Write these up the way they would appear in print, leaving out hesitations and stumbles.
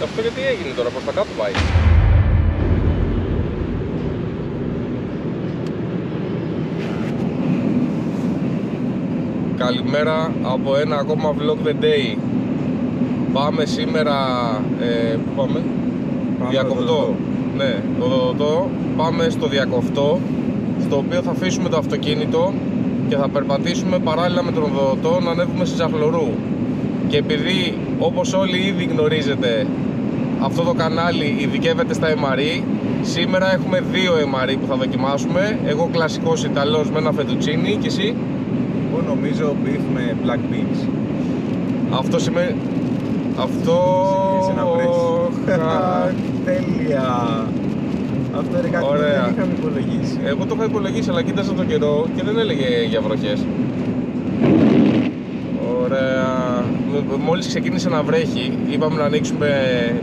Αυτό γιατί έγινε τώρα, προς τα κάτω πάει. Καλημέρα από ένα ακόμα vlog the day. Πάμε σήμερα, πού πάμε? Διακοπτό. Ναι, το Οδοντοτό. Πάμε στο Διακοπτό, στο οποίο θα αφήσουμε το αυτοκίνητο και θα περπατήσουμε παράλληλα με τον Οδοντοτό να ανέβουμε στη Ζαχλωρού. Και επειδή, όπως όλοι ήδη γνωρίζετε, αυτό το κανάλι ειδικεύεται στα MRE, σήμερα έχουμε δύο MRE που θα δοκιμάσουμε. Εγώ κλασικός Ιταλός με ένα φετουτσίνι και εσύ? Εγώ νομίζω beef με black beans. Αυτό σημαίνει... Αυτό... Τέλεια! Αυτό είναι κάτι που δεν είχαμε υπολογίσει. Εγώ το είχα υπολογίσει, αλλά κοίταζα το καιρό και δεν έλεγε για βροχές. Ωραία. Μόλις ξεκίνησε να βρέχει, είπαμε να ανοίξουμε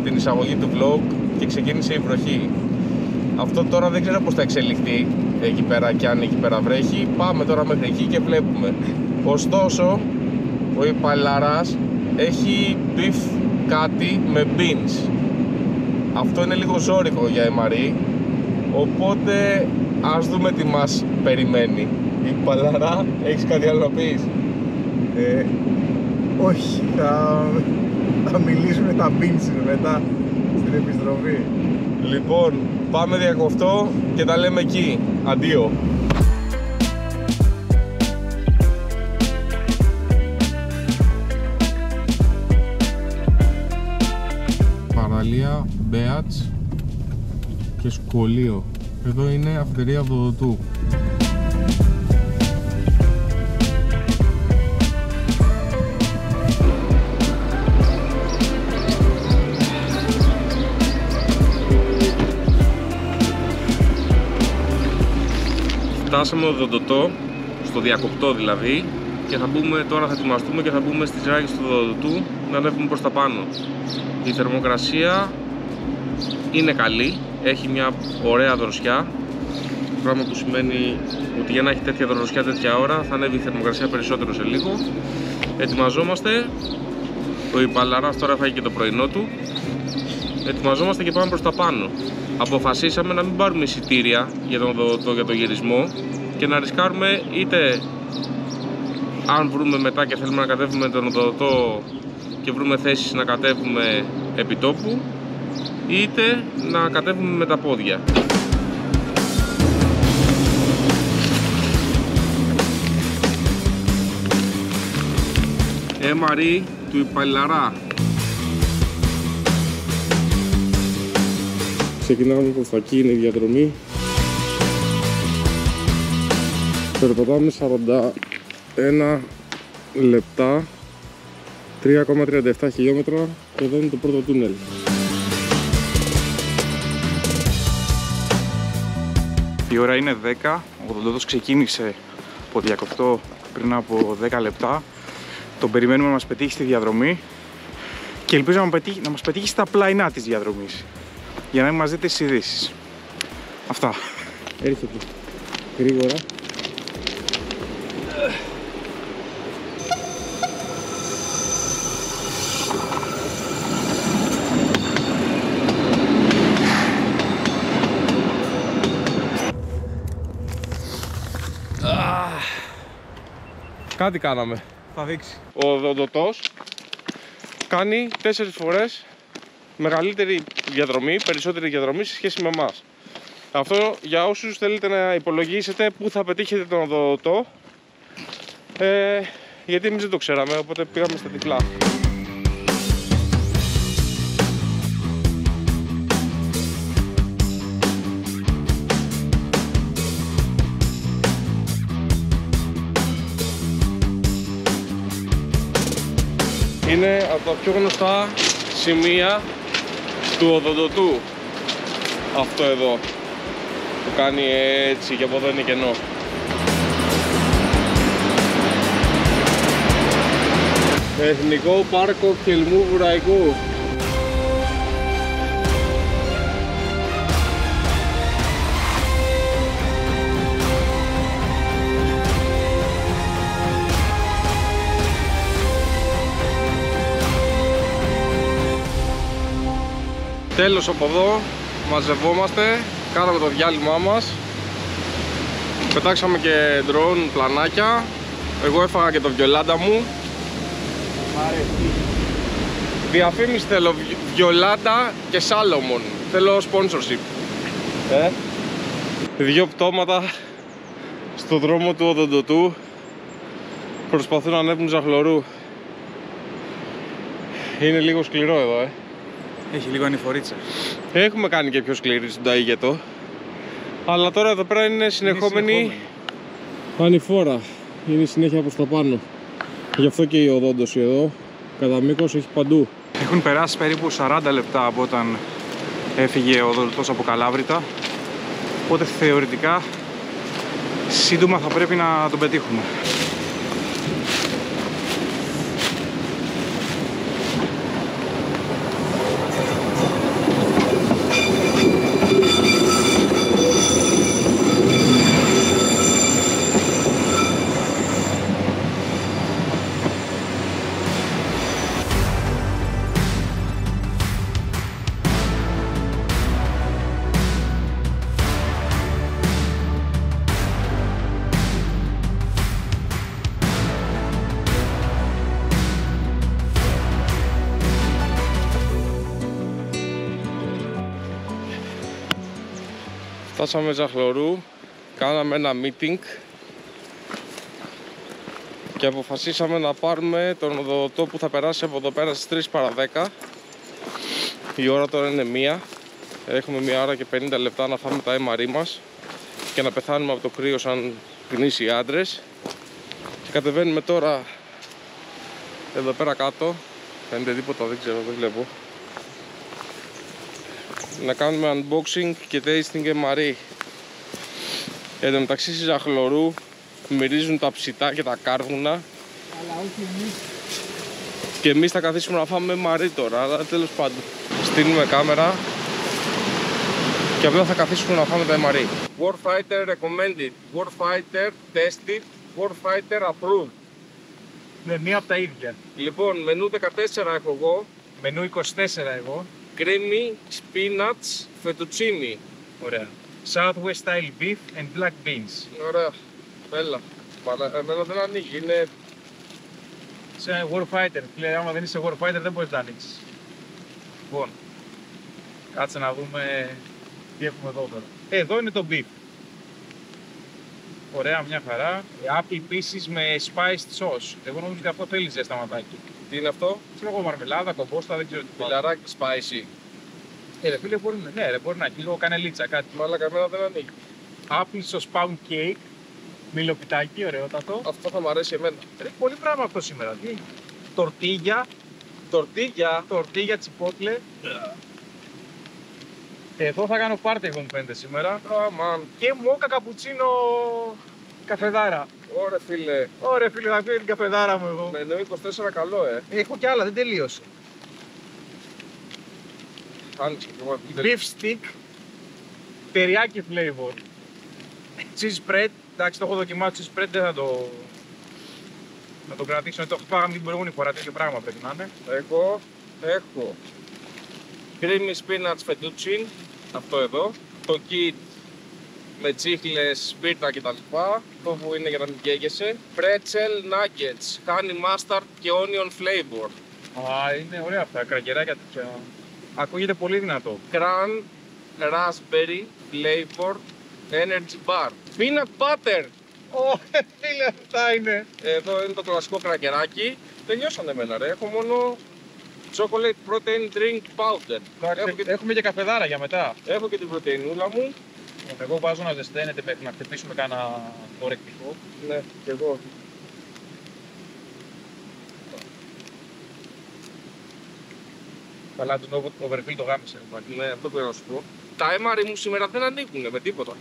την εισαγωγή του vlog και ξεκίνησε η βροχή. Αυτό τώρα δεν ξέρω πώς θα εξελιχθεί εκεί πέρα και αν εκεί πέρα βρέχει. Πάμε τώρα μέχρι εκεί και βλέπουμε. Ωστόσο, ο Ιπαλαράς έχει beef κάτι με beans. Αυτό είναι λίγο ζώρικο για MRE, οπότε ας δούμε τι μας περιμένει. Ιπαλαρά, έχεις κάτι άλλο να πεις? Όχι, θα μιλήσουμε τα beans μετά στην επιστροφή. Λοιπόν, πάμε Διακοπτό και τα λέμε εκεί. Αντίο. Παραλία, Μπέατς και σχολείο. Εδώ είναι αυτερία Οδοντοτού. Φτάσαμε Οδοντοτό, στο Διακοπτό δηλαδή, και θα μπούμε τώρα, θα ετοιμαστούμε και θα μπούμε στις ράγες του Οδοντοτού να ανέβουμε προς τα πάνω. Η θερμοκρασία είναι καλή, έχει μια ωραία δροσιά, πράγμα που σημαίνει ότι για να έχει τέτοια δροσιά τέτοια ώρα θα ανέβει η θερμοκρασία περισσότερο σε λίγο. Ετοιμαζόμαστε, ο Ιπαλαράς τώρα φάγει και το πρωινό του. Ετοιμαζόμαστε και πάμε προς τα πάνω. Αποφασίσαμε να μην πάρουμε εισιτήρια για τον Οδοντοτό, για το γυρισμό, και να ρισκάρουμε είτε αν βρούμε μετά και θέλουμε να κατέβουμε τον Οδοντοτό και βρούμε θέσεις να κατέβουμε επί τόπου, είτε να κατέβουμε με τα πόδια. MRE του Ιπαλαρά. Ξεκινάμε προς τα εκεί, είναι η διαδρομή. Περπατάμε 41 λεπτά, 3,37 χιλιόμετρα και εδώ είναι το πρώτο τούνελ. Η ώρα είναι 10, ο Οδοντοτός ξεκίνησε από Διακοπτό πριν από 10 λεπτά. Τον περιμένουμε να μας πετύχει στη διαδρομή και ελπίζω να μας πετύχει στα πλαϊνά της διαδρομής, για να μην μας δείτε τις ειδήσεις. Αυτά. Έρχεται γρήγορα. Κάτι κάναμε. Θα δείξει. Ο Οδοντοτός κάνει 4 φορές μεγαλύτερη διαδρομή, περισσότερη διαδρομή σε σχέση με εμάς. Αυτό για όσους θέλετε να υπολογίσετε πού θα πετύχετε τον Οδοντοτό, γιατί εμείς δεν το ξέραμε, οπότε πήγαμε στα διπλά. Είναι από τα πιο γνωστά σημεία του Οδοντοτού αυτό εδώ, που κάνει έτσι και από εδώ είναι κενό. Εθνικό Πάρκο Χελμού Βουραϊκού. Τέλος από εδώ, μαζευόμαστε, κάναμε το διάλειμμά μας. Πετάξαμε και drone πλανάκια. Εγώ έφαγα και το βιολάντα μου. Διαφήμιση θέλω, βιολάντα και Σάλομον. Θέλω sponsorship. Δύο πτώματα στο δρόμο του οδοντοτού προσπαθούν να ανέβουν Ζαχλωρού. Είναι λίγο σκληρό εδώ, Έχει λίγο ανηφορίτσα. Έχουμε κάνει και πιο σκληρή στον Ταΐγετο. Αλλά τώρα εδώ πέρα είναι συνεχόμενη ανηφόρα. Είναι συνέχεια προς τα πάνω. Γι' αυτό και η οδόντωση εδώ, κατά μήκος, έχει παντού. Έχουν περάσει περίπου 40 λεπτά από όταν έφυγε ο οδοντοτός από Καλάβρητα. Οπότε θεωρητικά σύντομα θα πρέπει να τον πετύχουμε. Φτάσαμε Ζαχλωρού, κάναμε ένα meeting και αποφασίσαμε να πάρουμε τον οδοντοτό που θα περάσει από εδώ πέρα στις 3 παρά 10. Η ώρα τώρα είναι 1. Έχουμε 1 ώρα και 50 λεπτά να φάμε τα MRE μας και να πεθάνουμε από το κρύο σαν γνήσιοι άντρες. Και κατεβαίνουμε τώρα εδώ πέρα κάτω. Φαίνεται τίποτα, δεν ξέρω, δεν βλέπω. Να κάνουμε unboxing και tasting MRE. Εν τω μεταξύ στη Ζαχλωρού μυρίζουν τα ψητά και τα κάρβουνα. Αλλά όχι εμείς. Και εμείς θα καθίσουμε να φάμε MRE τώρα, αλλά τέλος πάντων. Στείλουμε κάμερα και απλά θα καθίσουμε να φάμε τα MRE. Warfighter recommended, Warfighter tested, Warfighter approved. Ναι, μία από τα ίδια. Λοιπόν, μενού 14 έχω εγώ. Μενού 24 εγώ. Creamy, spinach, fettuccine. Ωραία. Southwest style beef and black beans. Ωραία. Έλα. Εμένα δεν ανοίγει. Είναι... Σε Warfighter. Φίλε, άμα δεν είσαι Warfighter δεν μπορείς να ανοίξεις. Λοιπόν, κάτσε να δούμε τι έχουμε εδώ τώρα. Εδώ είναι το beef. Ωραία, μια χαρά. Apple pieces με spiced sauce. Εγώ νομίζω ότι αυτό θέλει ζεσταματάκι. Τι είναι αυτό? Ξέρω εγώ, μαρμελάδα, κομπόστα, δεν ξέρω τι. Φιλαράκι spicy. Ρε φίλε, μπορεί να έχει λίγο κανελίτσα, κάτι. Μαλάκα, εμένα δεν ανοίγει. Apple sauce pound cake. Μιλοπιτάκι, ωραιότατο. Αυτό θα μου αρέσει εμένα. Έχει πολύ πράγμα αυτό σήμερα. Τι έχει? Τορτίγια. Τορτίγια τσιπότλε. Εδώ θα κάνω πάρτι εγώ μου φαίνεται σήμερα. Και μόκα καπουτσίνο καφεδάρα. Ωραία φίλε. Ωραία φίλε, θα φύγει την καφεδάρα μου εγώ. Μενού 24 καλό, Έχω κι άλλα, δεν τελείωσε. Άνοιξε και εγώ. Beef stick. Τεριάκι flavor. Cheese spread. Εντάξει, το έχω δοκιμάσει. Cheese spread δεν θα το κρατήσω. Το έχω φάγαμε την προηγούμενη φορά. Τέτοιο πράγμα πρέπει να είναι. Εγώ έχω creamy spinach fettuccine. Αυτό εδώ. Το kit με τσίχλες, σπίρτα κτλ. Το που είναι για να μην καίγεσαι. Pretzel nuggets, honey mustard και onion flavor. Α, είναι ωραία αυτά, κρακεράκια τέτοια. Ακούγεται πολύ δυνατό. Cran raspberry flavor energy bar. Peanut butter. Φίλε, αυτά είναι. Εδώ είναι το κλασικό κρακεράκι. Τελειώσανε εμένα ρε, έχω μόνο chocolate protein drink powder. Έχουμε και καφεδάρα για μετά. Έχω και την πρωτεϊνούλα μου. Εγώ βάζω να ζεσταίνεται μέχρι να χτυπήσουμε κάνα ορεκτικό. Ναι, και εγώ. Καλά, τον overfill το γάμισε. Ναι, αυτό πρέπει να σου πω. Τα MRE μου σήμερα δεν ανοίγουν με τίποτα.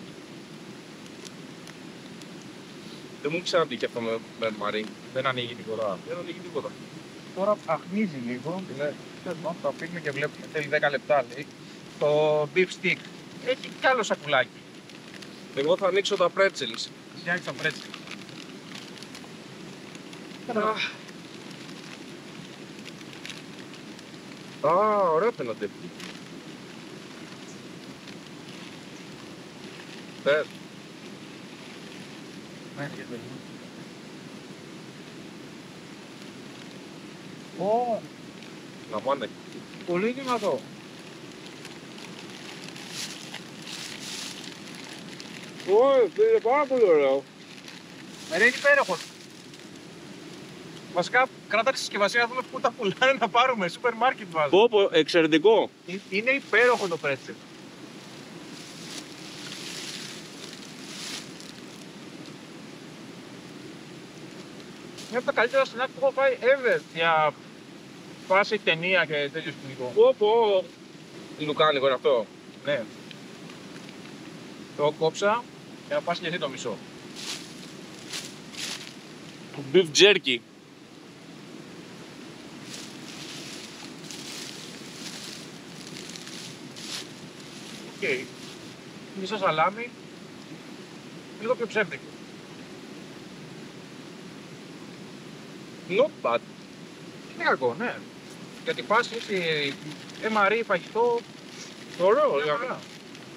Δεν μου ξανατύχει αυτό με MRE. Δεν ανοίγει τίποτα. Δεν ανοίγει τίποτα. Τώρα αχνίζει λίγο. Ναι. Το αφήνουμε και βλέπουμε. Θέλει 10 λεπτά λέει. Το beef stick έχει κι άλλο σακουλάκι. Εγώ θα ανοίξω τα pretzels. Φτιάξει το pretzels. Α, ωραία φαίνονται. Θες. Ω, Να πάνε. πολύ δυνατό. Είναι πάρα πολύ ωραίο. Είναι υπέροχο. Βασικά, κράτα τη συσκευασία να δούμε πού τα πουλάνε να πάρουμε. Σούπερ μάρκετ βάζω. Πω, εξαιρετικό. Είναι υπέροχο το πρέτσελ. Είναι από τα καλύτερα σνακ που έχω φάει ever για φάση ταινία και τέτοιο σκηνικό. Πω. Λουκάνικο είναι αυτό. Ναι. Το κόψα για να πας και εσύ το μισό. Beef jerky. Οκ. Μισό σαλάμι. Λίγο πιο ψεύτικο. Not bad. Είναι κακό, ναι. Γιατί πας έτσι MRE φαγητό. Ωραίο. μια χαρά.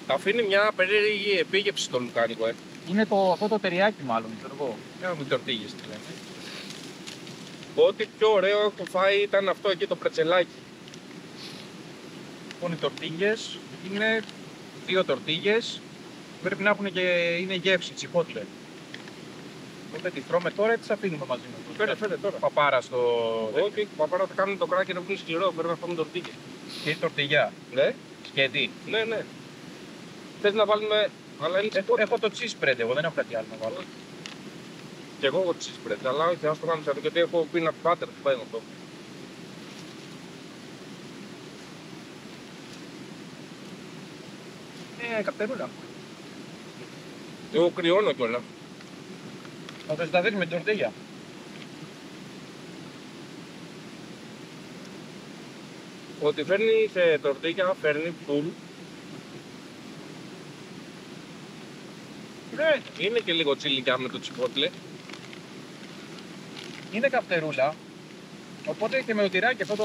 Αφήνει μια περίεργη επίγευση στο λουκάνικο, Είναι αυτό το τεριάκι μάλλον, ξέρω εγώ. Ένα με τορτίγες τι λένε. Ό,τι πιο ωραίο έχω φάει ήταν αυτό εκεί το πρετσελάκι. Λοιπόν, οι τορτίγες είναι 2 τορτίγες. Πρέπει να έχουν και είναι γεύση, τσιπότλε. Οπότε τη τρώμε τώρα ή τις αφήνουμε μαζί μας. Φέρε τώρα. Παπάρα στο. Όχι, παπάρα θα κάνουν το κράκι να βγουν σκληρό, πρέπει να φάμε τορτίγες. Και η τορτιγιά. Ναι, Σκέτη. ναι. Θες να βάλουμε, αλλά είναι Έχω το cheese bread, εγώ δεν έχω κάτι άλλο να βάλω. και εγώ έχω cheese bread, αλλά όχι, ας το κάνουμε σαν γιατί έχω peanut butter που πάει με αυτό. Καπτερούλα. Εγώ κρυώνω κιόλα. Θα το ζηταδείς με την τορτίγια. Ότι φέρνει σε τορτίγια, φέρνει full. Ναι, Είναι και λίγο τσιλικιά με το τσιπότλε. είναι καπτερούλα. Οπότε και με το τυράκι αυτό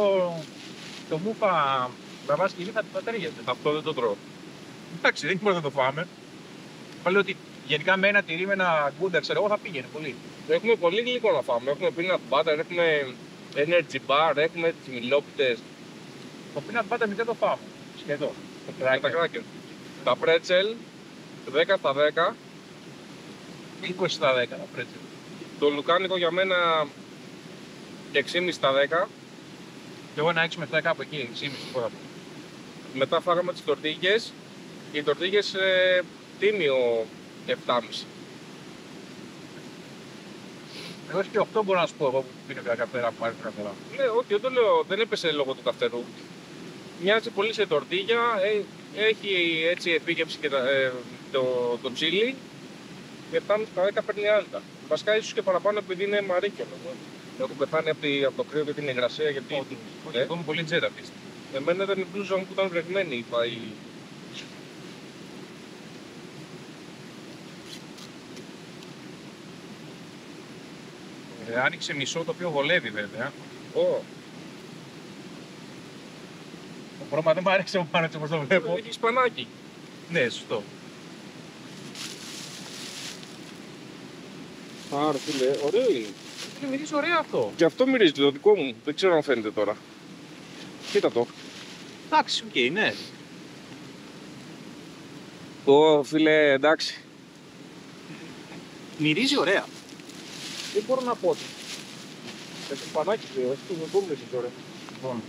το μούφα μπραβά σκυλί θα ταιριάζει. Αυτό δεν το τρώω. Εντάξει, δεν μπορεί να το φάμε. Θα λέω ότι γενικά με ένα τυρί, με ένα γκούντερ, ξέρω εγώ, θα πήγαινε πολύ. Έχουμε πολύ γλυκό να φάμε. Έχουμε peanut butter, έχουμε energy bar, έχουμε τσιμιλόπιτες. Το peanut butter δεν το φάμε. Σχεδόν. Και τα κράκερ. Τα pretzel 10 στα 10. 20 στα 10 τα πρέτσελ. Το λουκάνικο για μένα 6,5 στα 10. Και εγώ ένα 6 με 7 κάπου εκεί, 6,5 πού θα πω. Μετά φάγαμε τις τορτίγες. Οι τορτίγες τίμιο 7,5. Εγώ και 8 μπορώ να σου πω εγώ που πίνω και καφέρα που άρεσε καφέρα. Ναι, όχι, δεν το λέω, δεν έπεσε λόγω του καυτερού. Μοιάζει πολύ σε τορτίγια, έχει έτσι επίγευση και το τσίλι. Και 7,5 στα 10 παίρνει άλλα. Βασικά ίσως και παραπάνω επειδή είναι μαρίκιο. Έχω πεθάνει από το κρύο και την υγρασία γιατί. Όχι, εγώ είμαι πολύ τζέτα αυτή. Εμένα ήταν η μπλούζα μου που ήταν βρεγμένη, είπα. Άνοιξε μισό το οποίο βολεύει βέβαια. Ω, Το πρόβλημα δεν μου άρεσε από πάνω έτσι όπως το βλέπω. έχει σπανάκι. Ναι, σωστό. Άρα φίλε, ωραίο είναι. Είναι μυρίζει ωραίο αυτό. Και αυτό μυρίζει το δικό μου, δεν ξέρω αν φαίνεται τώρα. Κοίτα το. Εντάξει, οκ, ναι. Ω, φίλε, εντάξει. Μυρίζει ωραία. Δεν μπορώ να πω. Έχει σπανάκι, έχει το δικό μου τώρα. Λοιπόν.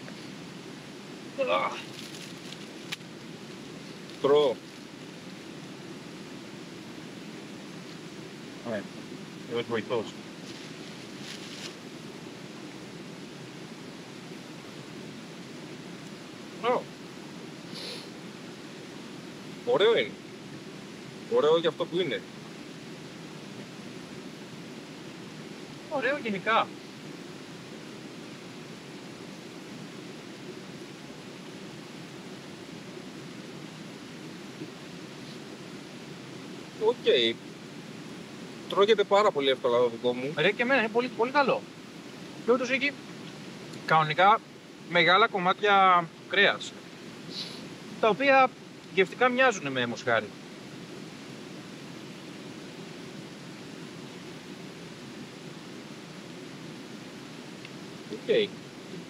Τρώω. Ναι. Εγώ είμαι βοηθός. Ωραίο είναι. Ωραίο για αυτό που είναι. Ωραίο γενικά. Οκ. Τρώγεται πάρα πολύ εύκολα το δικό μου. Ρε και εμένα είναι πολύ, πολύ καλό. Και ούτως έχει κανονικά μεγάλα κομμάτια κρέας. Τα οποία γευτικά μοιάζουν με μοσχάρι. Οκ.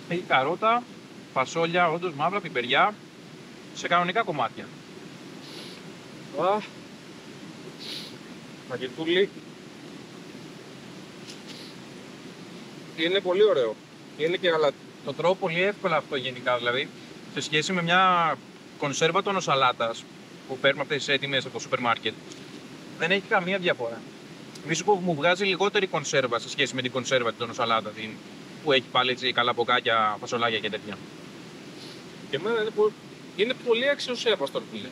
Έχει καρότα, φασόλια, όντως μαύρα, πιπεριά, σε κανονικά κομμάτια. Μαγετούλη. Είναι πολύ ωραίο. Είναι και γαλατή. Το τρώω πολύ εύκολα αυτό γενικά, δηλαδή, σε σχέση με μια κονσέρβα τονοσαλάτας που παίρνουμε αυτές τις έτοιμες από το σούπερ μάρκετ. Δεν έχει καμία διαφορά. Μη σου πω που μου βγάζει λιγότερη κονσέρβα σε σχέση με την κονσέρβα την τονοσαλάτα, που έχει πάλι έτσι καλά μποκάκια, φασολάκια και τέτοια. Και εμένα είναι πολύ αξιοσέβαστο, φίλε.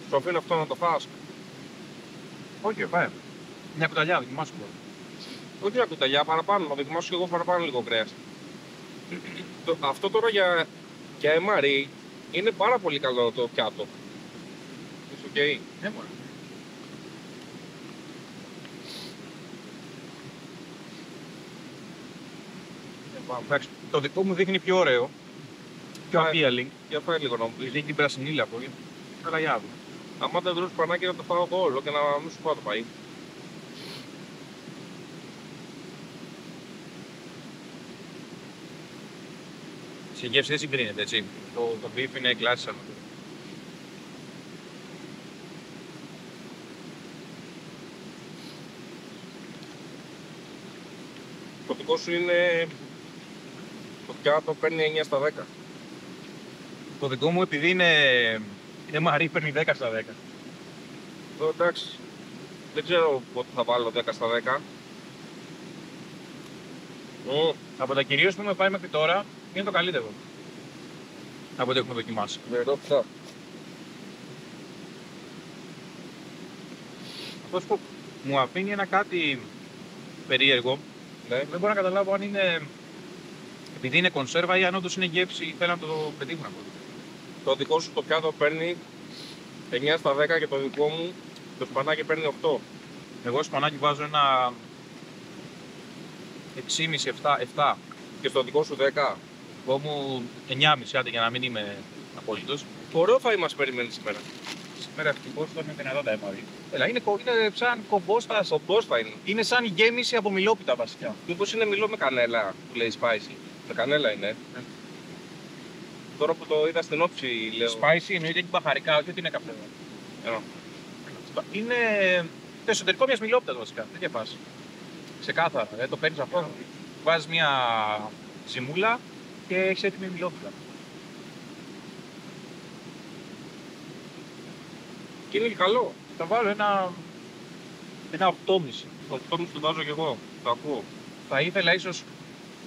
Σου αφήνω αυτό να το φας. Όχι, πάει. Μια κουταλιά, δοκιμάσου μόνο. Όχι μια κουταλιά, παραπάνω. Να δοκιμάσω και εγώ παραπάνω λίγο κρέας. Αυτό τώρα για MRE είναι πάρα πολύ καλό το πιάτο. Είσαι οκ. Ναι, μόνο. Εντάξει, το δικό μου δείχνει πιο ωραίο, πιο appealing. Για φάει λίγο να μου πεις. Δείχνει την πρασινίλα από αλλά για δούμε. Άμα δεν βρω σπανάκι να το φάω εγώ όλο και να μην σου πάω το φαΐ. Σε γεύση δεν συγκρίνεται, έτσι. Το beef είναι κλάση σαν. Το δικό σου είναι... Το πιάτο παίρνει 9 στα 10. Το δικό μου επειδή είναι Μαρή παίρνει 10 στα 10. Εντάξει. Δεν ξέρω πότε θα βάλω 10 στα 10. Από τα κυρίως που έχουμε πάει μέχρι τώρα είναι το καλύτερο. Από ό,τι έχουμε δοκιμάσει. Εδώ πια. Αυτός που μου αφήνει ένα κάτι περίεργο. Ναι. Δεν μπορώ να καταλάβω αν είναι επειδή είναι κονσέρβα ή αν όντως είναι γεύση ή θέλουν να το πετύχουν αυτό. Το δικό σου το πιάτο παίρνει 9 στα 10 και το δικό μου το σπανάκι παίρνει 8. Εγώ σπανάκι βάζω ένα 6,5-7. Και στο δικό σου 10. Εγώ μου 9,5 άντε για να μην είμαι απόλυτος. Ωραίο φαΐ μας περιμένει σήμερα. Σήμερα ευτυχώς θα είναι δυνατόν τα έμαρι. Έλα, είναι σαν κομπόστα. Κομπός θα είναι. Είναι σαν γέμιση από μιλόπιτα βασικά. Μήπως είναι μιλό με κανέλα που λέει spicy. Με κανέλα είναι. Τώρα που το είδα στην όψη λέω. Spicy εννοείται έχει μπαχαρικά, όχι ότι είναι καφέ. Είναι το εσωτερικό μιας μιλόπιτας βασικά. Τέτοια φάση. Ξεκάθαρα. Το παίρνεις αυτό. Βάζεις μια ζυμούλα και έχεις έτοιμη μιλόπιτα. Και είναι και καλό. Θα βάλω ένα 8,5. Το 8 μου το βάζω κι εγώ. Το ακούω. Θα ήθελα ίσως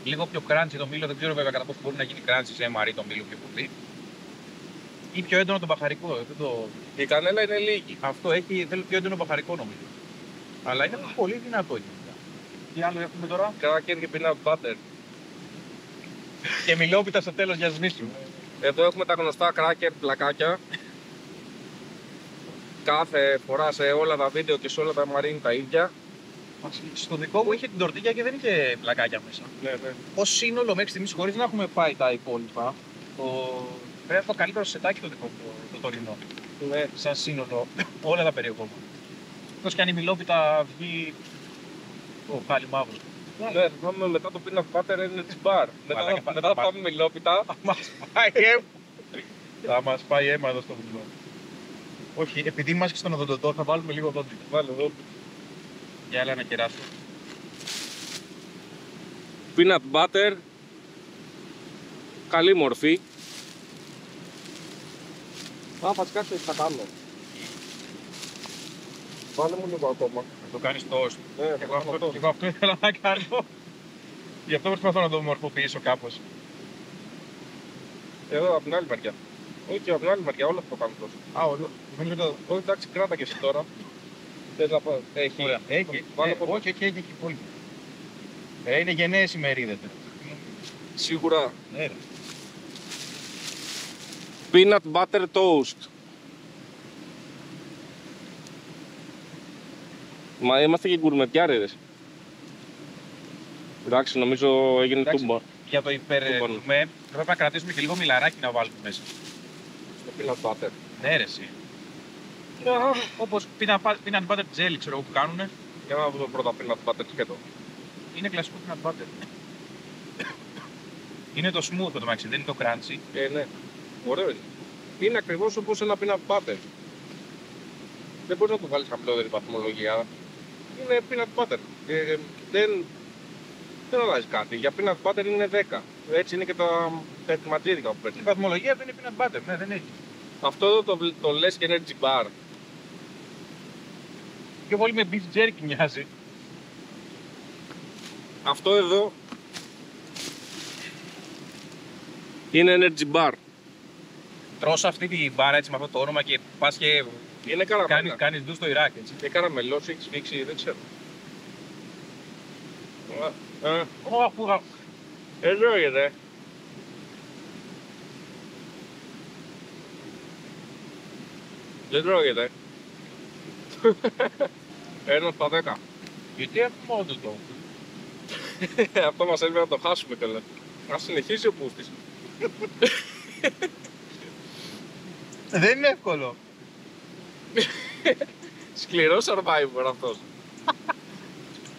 λίγο πιο crunchy το μήλο, δεν ξέρω βέβαια κατά πόσο μπορεί να γίνει crunchy σε MRE το μήλο πιο πολύ. Ή πιο έντονο το μπαχαρικό. Η κανέλα είναι λίγη. Αυτό έχει, θέλω πιο έντονο μπαχαρικό νομίζω. Αλλά είναι πολύ δυνατό. Τι άλλο έχουμε τώρα? Cracker και peanut butter. Και μιλόπιτα στο τέλος για σμίσιμο. Εδώ έχουμε τα γνωστά cracker πλακάκια. Κάθε φορά σε όλα τα βίντεο και σε όλα τα MRE είναι τα ίδια. Στο δικό μου είχε την τορτίγια και δεν είχε πλακάκια μέσα. Ναι, ναι. Ως σύνολο μέχρι στιγμής, χωρίς να έχουμε πάει τα υπόλοιπα, πρέπει το καλύτερο σετάκι το δικό μου, το τωρινό. Ναι. Σαν σύνολο, όλα τα περιεχόμενα. Εκτός κι αν η μιλόπιτα βγει το χάλι μαύρο. Ναι, θα πάμε μετά το peanut butter είναι της μπαρ. Μετά θα πάμε μιλόπιτα. Θα μας πάει αίμα εδώ στο βιβλίο. Όχι, επειδή είμαστε στον οδοντοτό θα βάλουμε λίγο δόντι. Βάλε εδώ. Για έλα να κεράσω. Peanut butter. Καλή μορφή. Βασικά τι θα κάνω. Βάλε μου λίγο ακόμα. Θα το κάνεις toast. Ναι, Εγώ αυτό ήθελα να κάνω. Γι' αυτό προσπαθώ να το μορφοποιήσω κάπως. Εδώ από την άλλη μεριά. Όχι, από την άλλη μεριά, όλα θα το κάνω τόσο. Α, όλο. Όχι, εντάξει, κράτα και εσύ τώρα. Θες να πω, έχει. Ωραία. Έχει. Βάλε από εδώ. Όχι, έχει πολύ. Είναι γενναίες ημερίδες. Σίγουρα. Ναι, ρε. Peanut butter toast. Μα είμαστε και γκουρμετιάριδες. Εντάξει, νομίζω έγινε Εντάξει. τούμπα. Για το υπερδούμε, πρέπει να κρατήσουμε και λίγο μιλαράκι να βάλουμε μέσα. Στο peanut butter. Ναι, ρε, εσύ. Όπως peanut butter jelly, ξέρω εγώ που κάνουνε. Για να δω πρώτα peanut butter σκέτο. Είναι κλασικό peanut butter. Είναι το smooth το μάξι, δεν είναι το crunchy. Ναι. Ωραίο είναι. Είναι ακριβώς όπως ένα peanut butter. Δεν μπορείς να του βάλεις χαμηλότερη βαθμολογία. Είναι peanut butter. Δεν αλλάζει κάτι. Για peanut butter είναι 10. Έτσι είναι και τα ετοιματζίδικα που παίρνει. Η βαθμολογία δεν είναι peanut butter, ναι, δεν έχει. Αυτό εδώ το λες και energy bar. Πιο πολύ με beef jerky μοιάζει. Αυτό εδώ είναι energy bar. Τρως αυτή τη μπάρα έτσι με αυτό το όνομα και πας και Είναι καραμέλα. κάνεις ντου στο Ιράκ, έτσι. Είναι καραμελός, έχει σφίξει, δεν ξέρω. Δεν τρώγεται. Δεν τρώγεται. 1 στα 10. Γιατί έχουμε μόνο το. Αυτό μας έλειπε να το χάσουμε καλά. Ας συνεχίσει ο Πούστης. Δεν είναι εύκολο. Σκληρό survivor αυτός.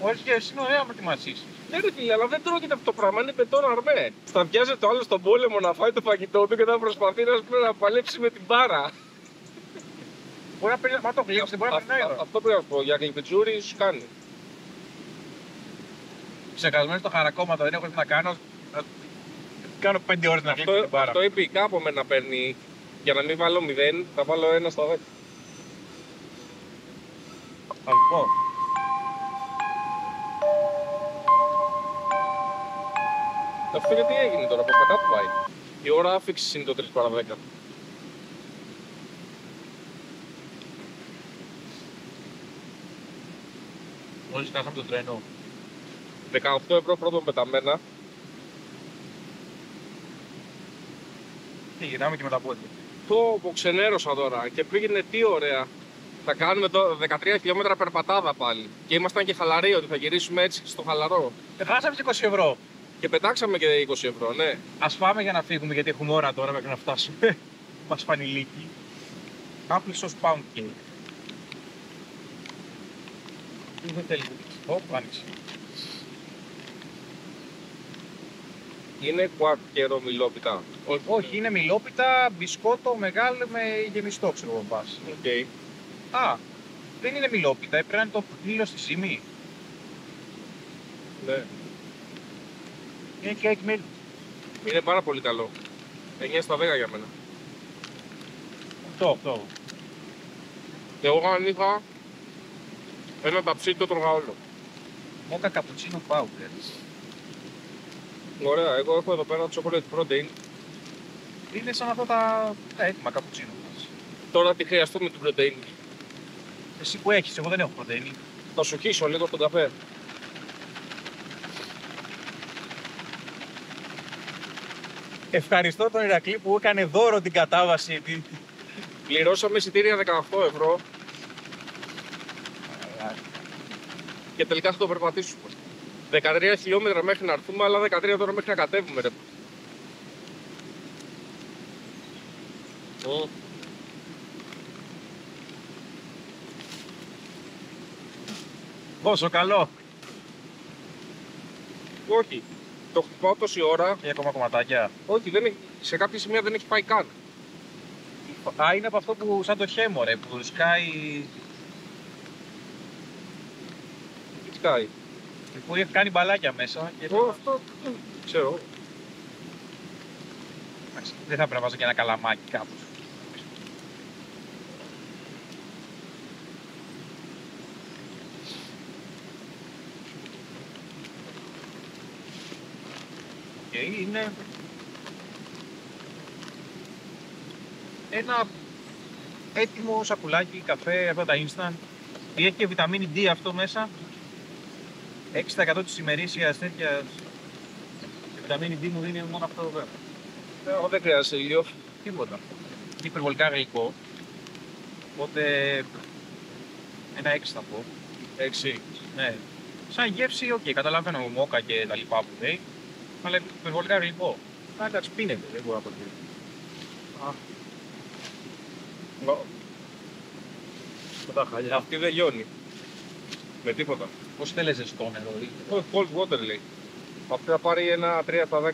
Όχι και εσύ είναι ωραία με τη μασίση. Ναι ρε φίλε, αλλά δεν τρώγεται αυτό το πράγμα, είναι πετόν αρμέ. Θα πιάζει το άλλο στον πόλεμο να φάει το φαγητό του και θα προσπαθεί να παλέψει με την μπάρα. Μπορεί να περνάει, μα το γλύψε, μπορεί να περνάει. Αυτό πρέπει να πω, για γλυπιτζούρι σου κάνει. Ξεκασμένο στο χαρακόμματα, δεν έχω τι να κάνω. Να κάνω 5 ώρες να γλύψω την μπάρα. Αυτό είπε από μένα να παίρνει, για να μην βάλω 0, θα βάλω 1 στα 10. Αυτό. Αυτό γιατί έγινε τώρα, προς τα κάτω πάει. Η ώρα άφηξης είναι το 3 παρα 10. Μόλις φτάσαμε το τρένο. 18 ευρώ πρώτο πεταμένα. Και γυρνάμε και με τα πόδια. Το ξενέρωσα τώρα και πήγαινε τι ωραία. Θα κάνουμε το 13 χιλιόμετρα περπατάδα πάλι. Και ήμασταν και χαλαροί ότι θα γυρίσουμε έτσι στο χαλαρό. Χάσαμε και 20 ευρώ. Και πετάξαμε και 20 ευρώ, ναι. Ας πάμε για να φύγουμε γιατί έχουμε ώρα τώρα μέχρι να φτάσουμε. Μας φάνει λύκη. Apple sauce pound cake. Δεν θέλει. Άνοιξε. Είναι κουάκ και ρομιλόπιτα. Όχι, είναι μιλόπιτα, μπισκότο μεγάλο με γεμιστό, ξέρω εγώ πας. Οκ. Α, δεν είναι μιλόπιτα, πρέπει να είναι το πλήλο στη ζύμη. Ναι. Είναι cake milk. Είναι πάρα πολύ καλό. 9 στα 10 για μένα. Αυτό. Εγώ αν είχα ένα ταψίτο τρώγα όλο. Μόκα καπουτσίνο powder. Ωραία, εγώ έχω εδώ πέρα chocolate protein. Είναι σαν αυτά τα έτοιμα καπουτσίνο μας. Τώρα τι χρειαστούμε την πρωτεΐνη. Εσύ που έχεις, εγώ δεν έχω πρωτεΐνη. Θα σου χύσω λίγο στον καφέ. Ευχαριστώ τον Ηρακλή που έκανε δώρο την κατάβαση. Πληρώσαμε εισιτήρια 18 ευρώ και τελικά θα το περπατήσουμε. 13 χιλιόμετρα μέχρι να έρθουμε, αλλά 13 τώρα μέχρι να κατέβουμε ρε. Πόσο καλό. Όχι, το χτυπάω τόση ώρα. Και ακόμα κομματάκια. Όχι, δεν έχει, σε κάποια σημεία δεν έχει πάει καν. Α, είναι από αυτό που σαν το χέμο ρε, που σκάει. Τι σκάει. Που έχει κάνει μπαλάκια μέσα. Και... Αυτό ξέρω. Δεν θα πρέπει να βάζω και ένα καλαμάκι κάπου. Και είναι ένα έτοιμο σακουλάκι καφέ, αυτά τα instant. Έχει και βιταμίνη D αυτό μέσα. 6% της ημερήσιας τέτοιας. Η βιταμίνη D μου δίνει μόνο αυτό εδώ πέρα. Εγώ δεν χρειάζεται ήλιο. Τίποτα. Είναι υπερβολικά γλυκό. Οπότε ένα 6 θα πω. 6. Ναι. Σαν γεύση, οκ, καταλαβαίνω μόκα και τα λοιπά που λέει. Αλλά υπερβολικά γλυκό. Αλλά εντάξει, πίνεται, δεν μπορώ να το πω. Με τα χαλιά. Αυτή δεν λιώνει. Με τίποτα. Πώς θέλεις ζεστό νερό, Cold water λέει. Αυτή θα πάρει ένα 3 στα 10.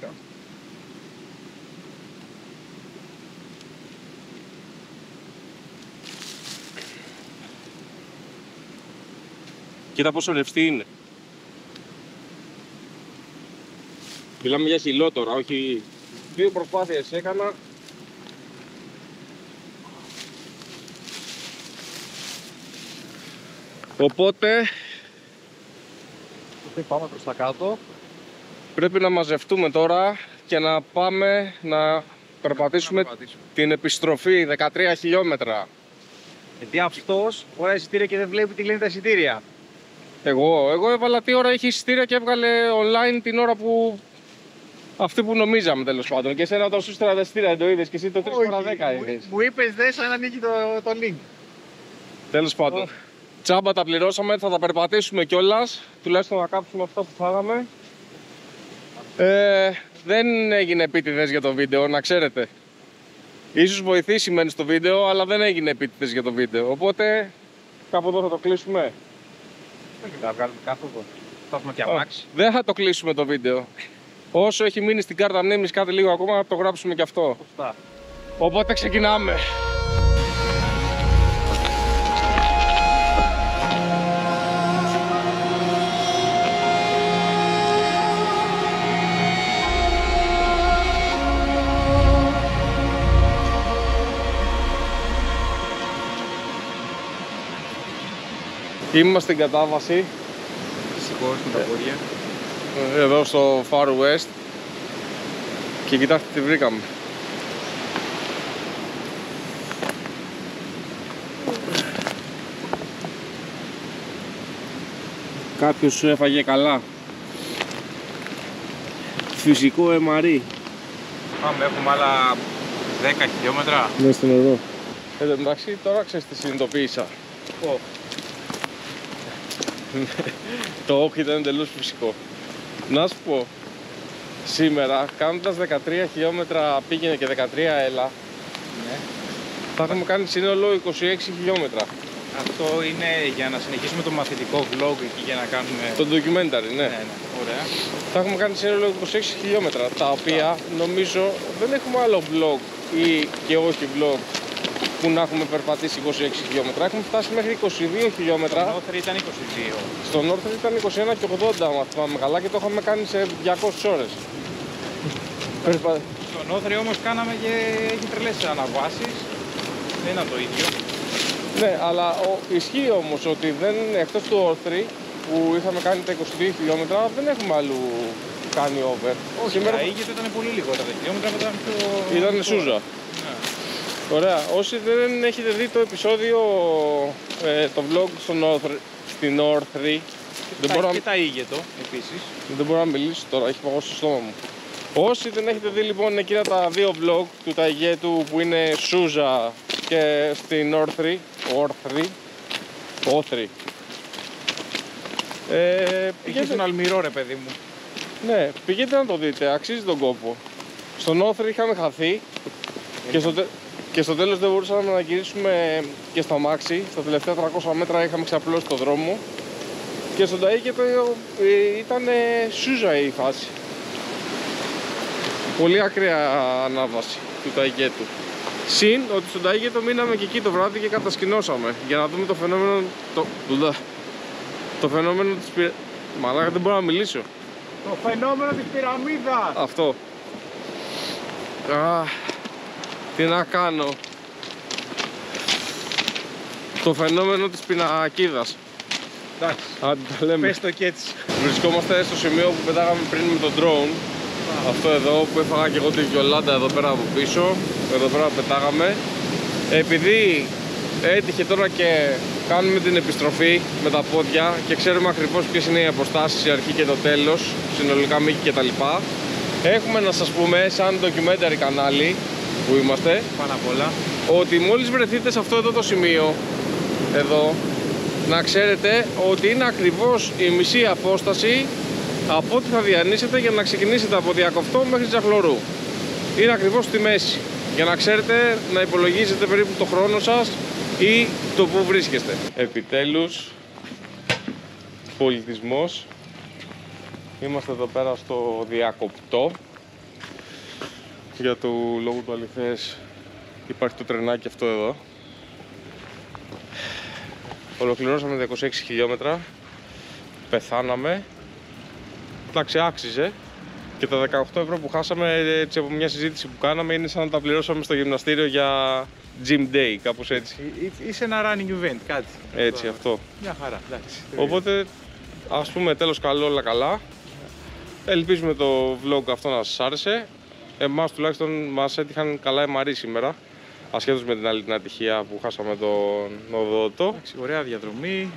Κοίτα πόσο ρευστή είναι. Μιλάμε για χυλό τώρα, όχι... 2 προσπάθειες έκανα. Οπότε... Πάμε προς τα κάτω. Πρέπει να μαζευτούμε τώρα και να πάμε να περπατήσουμε την επιστροφή 13 χιλιόμετρα. Γιατί αυτός φοράει εισιτήρια και δεν βλέπει τι λένε τα εισιτήρια. Εγώ έβαλα τι ώρα έχει εισιτήρια και έβγαλε online την ώρα που... αυτή που νομίζαμε τέλος πάντων. Και εσένα όταν σου στείλα τα εισιτήρια δεν το είδες και εσύ το 3x10 είδες. Μου είπες δε σαν να ανοίγει το link. Τέλος πάντων. Τσάμπα τα πληρώσαμε, θα τα περπατήσουμε κιόλας. Τουλάχιστον να κάψουμε αυτά που φάγαμε. Δεν έγινε επίτηδες για το βίντεο, να ξέρετε. Ίσως βοηθήσει μεν στο βίντεο, αλλά δεν έγινε επίτηδες για το βίντεο. Οπότε κάπου εδώ θα το κλείσουμε. Όχι, θα βγάλουμε κάθοδο. Φτάσουμε και αμάξι. Δεν θα το κλείσουμε το βίντεο. Όσο έχει μείνει στην κάρτα μνήμης κάτι λίγο ακόμα, θα το γράψουμε κι αυτό. Σωστά. Οπότε ξεκινάμε. Είμαστε στην κατάβαση. Φυσικός με τα πόδια. Εδώ στο Far West. Και κοιτάξτε τι βρήκαμε. Κάποιος σου έφαγε καλά. Φυσικό MRE. Πάμε, έχουμε άλλα 10 χιλιόμετρα. Μέσα στο νερό. Εν τω μεταξύ τώρα ξέρεις τι συνειδητοποίησα. Το όχι ήταν εντελώς φυσικό. Να σου πω, σήμερα κάνοντας 13 χιλιόμετρα πήγαινε και 13 έλα, Ναι. θα έχουμε κάνει σύνολο 26 χιλιόμετρα. Αυτό είναι για να συνεχίσουμε το μαθητικό vlog εκεί για να κάνουμε... Το documentary, ναι. Ναι, ωραία. Θα έχουμε κάνει σύνολο 26 χιλιόμετρα, τα οποία νομίζω δεν έχουμε άλλο vlog ή και όχι vlog που να έχουμε περπατήσει 26 χιλιόμετρα. Έχουμε φτάσει μέχρι 22 χιλιόμετρα. Το North ήταν 22. Στο North ήταν 21 και 80, αν θυμάμαι καλά, και το είχαμε κάνει σε 200 ώρες. Στο North όμως κάναμε και έχει τρελές αναβάσεις. Δεν ήταν το ίδιο. Ναι, αλλά ισχύει όμως ότι δεν, εκτός του Όρθρη που είχαμε κάνει τα 22 χιλιόμετρα, δεν έχουμε άλλου κάνει over. Όχι, σήμερα τα Ήγητα ήταν πολύ λιγότερα τα χιλιόμετρα, ήταν πιο... ήταν σούζα. Ναι. Ωραία, όσοι δεν έχετε δει το επεισόδιο, το vlog στην Όρθρη, Και τα Ήγετο επίσης. δεν μπορώ να μιλήσω τώρα, έχει παγώσει το στόμα μου. Όσοι δεν έχετε δει λοιπόν εκείνα τα δύο vlog του Ταϊγέτου που είναι Σούζα και στην Όρθρη, Όθρη. Είχε στον Αλμυρό ρε παιδί μου. Ναι, πηγαίνετε να το δείτε, αξίζει τον κόπο. Στον Όθρη είχαμε χαθεί και στο τέλος δεν μπορούσαμε να γυρίσουμε και στο αμάξι. Στα τελευταία 300 μέτρα είχαμε ξαπλώσει το δρόμο. Και στον Ταΐγετο ήταν Σούζα η φάση. Πολύ ακραία ανάβαση του Ταΐγετου. Συν ότι στον Ταΐγετο μείναμε και εκεί το βράδυ και κατασκηνώσαμε για να δούμε το φαινόμενο. Το φαινόμενο της πυραμίδας. Μαλάκα, δεν μπορώ να μιλήσω. Το φαινόμενο της πυραμίδας! Αυτό. Τι να κάνω. Το φαινόμενο της πινακίδας. Εντάξει, Άντε τα λέμε. πες το και έτσι. Βρισκόμαστε στο σημείο που πετάγαμε πριν με το drone. Αυτό εδώ που έφαγα και εγώ τη Γιολάντα εδώ πέρα από πίσω. Εδώ πέρα πετάγαμε. Επειδή έτυχε τώρα και κάνουμε την επιστροφή με τα πόδια και ξέρουμε ακριβώς ποιες είναι οι αποστάσεις, η αρχή και το τέλος, συνολικά μήκη κτλ. Έχουμε να σας πούμε, σαν documentary κανάλι που είμαστε, Πάνω απ' όλα. ότι μόλις βρεθείτε σε αυτό εδώ το σημείο, εδώ, να ξέρετε ότι είναι ακριβώς η μισή απόσταση από ό,τι θα διανύσετε για να ξεκινήσετε από Διακοφτό μέχρι Τζαχλωρού. Είναι ακριβώς στη μέση, για να ξέρετε να υπολογίζετε περίπου το χρόνο σας ή το που βρίσκεστε. Επιτέλους, πολιτισμός. Είμαστε εδώ πέρα στο διακοπτό. Για το λόγο του αληθές υπάρχει το τρενάκι αυτό εδώ. Ολοκληρώσαμε τα 26 χιλιόμετρα. Πεθάναμε. Εντάξει, άξιζε. Και τα 18 ευρώ που χάσαμε έτσι από μια συζήτηση που κάναμε είναι σαν να τα πληρώσαμε στο γυμναστήριο για gym day, κάπως έτσι. Ή σε ένα running event, κάτι. Έτσι, αυτό. Μια χαρά, εντάξει. Οπότε, ας πούμε, τέλος καλό, όλα καλά. Ελπίζουμε το vlog αυτό να σας άρεσε. Εμάς τουλάχιστον μας έτυχαν καλά MRE σήμερα. Ασχέτως με την άλλη την ατυχία που χάσαμε τον οδοντό. Εντάξει, ωραία διαδρομή.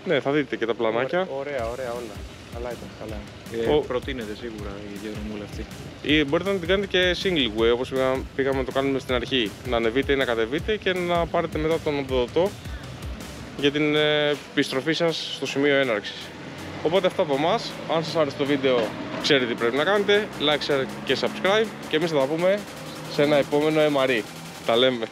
Ναι, θα δείτε και τα πλανάκια. Ωραία όλα. Καλά ήταν, καλά. Προτείνεται σίγουρα η διαδρομούλα αυτή. Ή μπορείτε να την κάνετε και single way, όπως πήγαμε να το κάνουμε στην αρχή. Να ανεβείτε ή να κατεβείτε και να πάρετε μετά τον οδοντό για την επιστροφή σας στο σημείο έναρξης. Οπότε αυτά από εμάς. Αν σας άρεσε το βίντεο, ξέρετε τι πρέπει να κάνετε. Like, share και subscribe. Και εμείς θα τα πούμε σε ένα επόμενο MRE. Τα λέμε.